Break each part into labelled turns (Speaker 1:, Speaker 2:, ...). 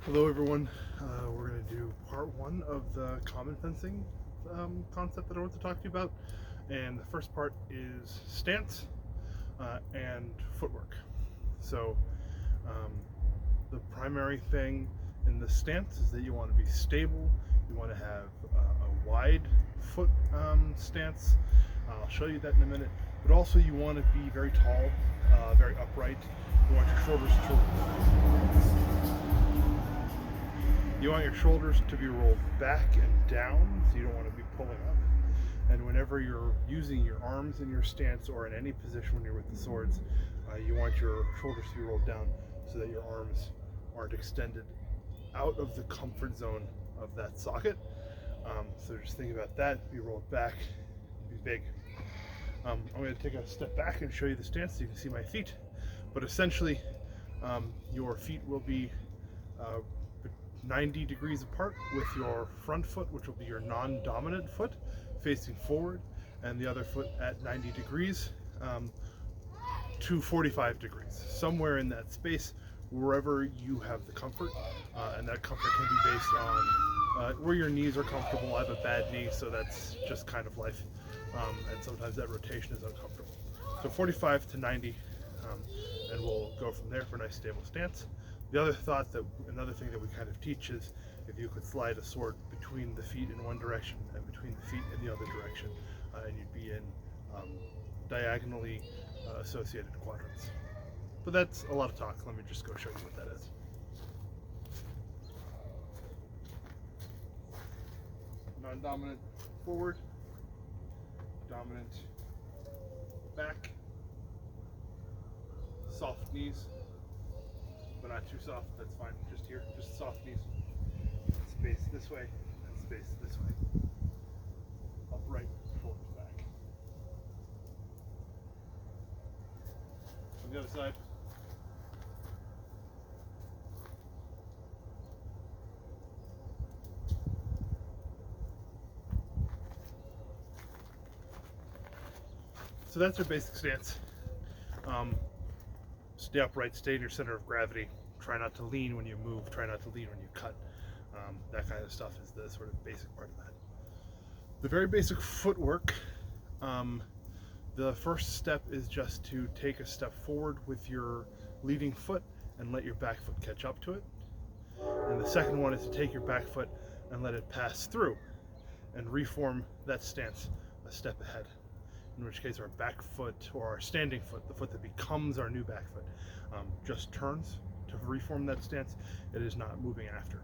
Speaker 1: Hello everyone, we're going to do part one of the common fencing concept that I want to talk to you about, and the first part is stance and footwork. So the primary thing in the stance is that you want to be stable, you want to have a wide foot stance. I'll show you that in a minute, but also you want to be very tall, very upright. You want your shoulders to be rolled back and down, so you don't want to be pulling up. And whenever you're using your arms in your stance or in any position when you're with the swords, you want your shoulders to be rolled down so that your arms aren't extended out of the comfort zone of that socket. So just think about that, be rolled back, be big. I'm going to take a step back and show you the stance so you can see my feet. But essentially, your feet will be 90 degrees apart, with your front foot, which will be your non-dominant foot, facing forward, and the other foot at 90 degrees to 45 degrees, somewhere in that space, wherever you have the comfort. And that comfort can be based on where your knees are comfortable. I have a bad knee, so that's just kind of life, and sometimes that rotation is uncomfortable. So 45 to 90, and we'll go from there for a nice stable stance. Another thing that we kind of teach is if you could slide a sword between the feet in one direction and between the feet in the other direction, and you'd be in diagonally associated quadrants. But that's a lot of talk. Let me just go show you what that is. Non-dominant forward, dominant back, soft knees, but not too soft, that's fine, just here, just soft knees, space this way, and space this way, upright, shoulders back. On the other side, so that's our basic stance. Stay upright, stay in your center of gravity, try not to lean when you move, try not to lean when you cut. That kind of stuff is the sort of basic part of that. The very basic footwork, the first step is just to take a step forward with your leading foot and let your back foot catch up to it. And the second one is to take your back foot and let it pass through and reform that stance a step ahead. In which case our back foot, or our standing foot, the foot that becomes our new back foot, just turns to reform that stance. It is not moving after.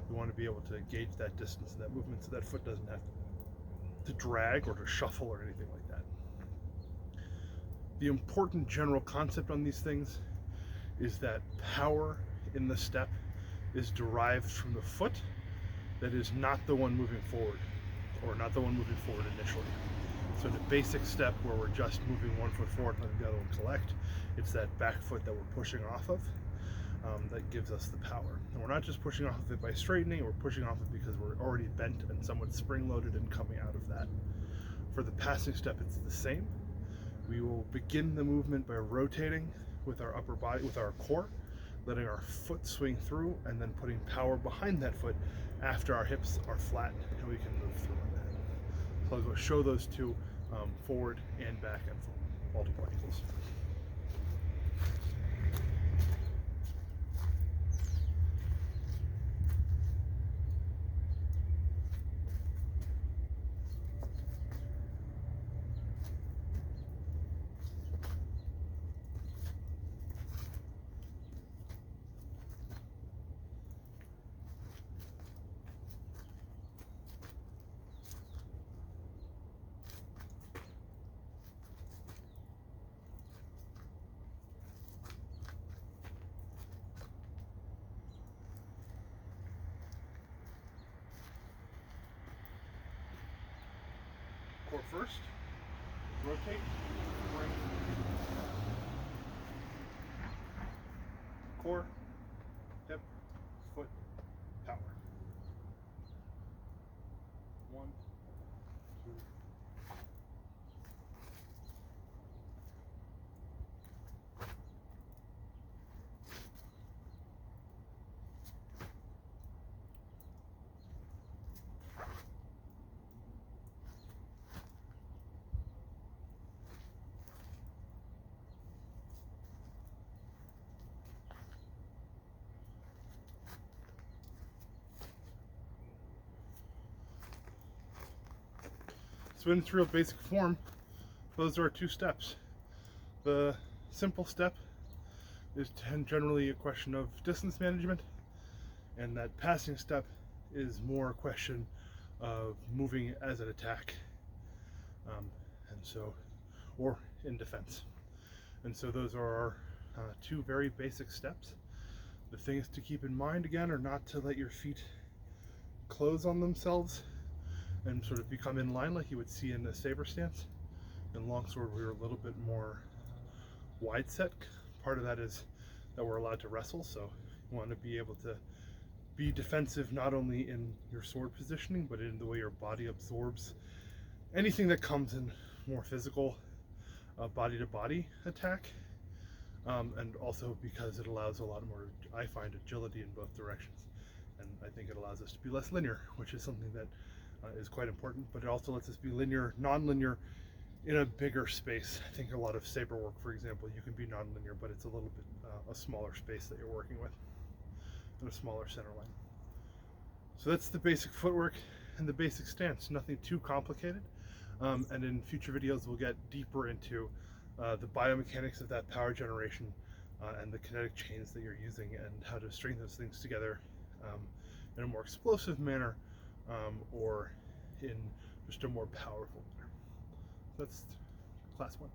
Speaker 1: We want to be able to gauge that distance and that movement so that foot doesn't have to drag or to shuffle or anything like that. The important general concept on these things is that power in the step is derived from the foot that is not the one moving forward, or not the one moving forward initially. So in a basic step where we're just moving one foot forward and letting the other one collect, it's that back foot that we're pushing off of that gives us the power. And we're not just pushing off of it by straightening, we're pushing off of it because we're already bent and somewhat spring-loaded and coming out of that. For the passing step, it's the same. We will begin the movement by rotating with our upper body, with our core, letting our foot swing through, and then putting power behind that foot after our hips are flat and we can move through on that. So I'll go show those two, forward and back and multiple angles. Core first, rotate, bring, core, hip, foot, power. 1, 2, So in its real basic form, those are 2 steps. The simple step is generally a question of distance management, and that passing step is more a question of moving as an attack, and so, or in defense. And so those are our 2 very basic steps. The things to keep in mind again are not to let your feet close on themselves and sort of become in line like you would see in a saber stance. In longsword, we were a little bit more wide set. Part of that is that we're allowed to wrestle, so you want to be able to be defensive not only in your sword positioning, but in the way your body absorbs anything that comes in more physical body-to-body attack, and also because it allows a lot more, I find, agility in both directions, and I think it allows us to be less linear, which is something that is quite important, but it also lets us be linear, non-linear in a bigger space. I think a lot of saber work, for example, you can be non-linear, but it's a little bit a smaller space that you're working with and a smaller center line. So that's the basic footwork and the basic stance, nothing too complicated. And in future videos, we'll get deeper into the biomechanics of that power generation and the kinetic chains that you're using and how to string those things together in a more explosive manner or in just a more powerful manner. That's class 1.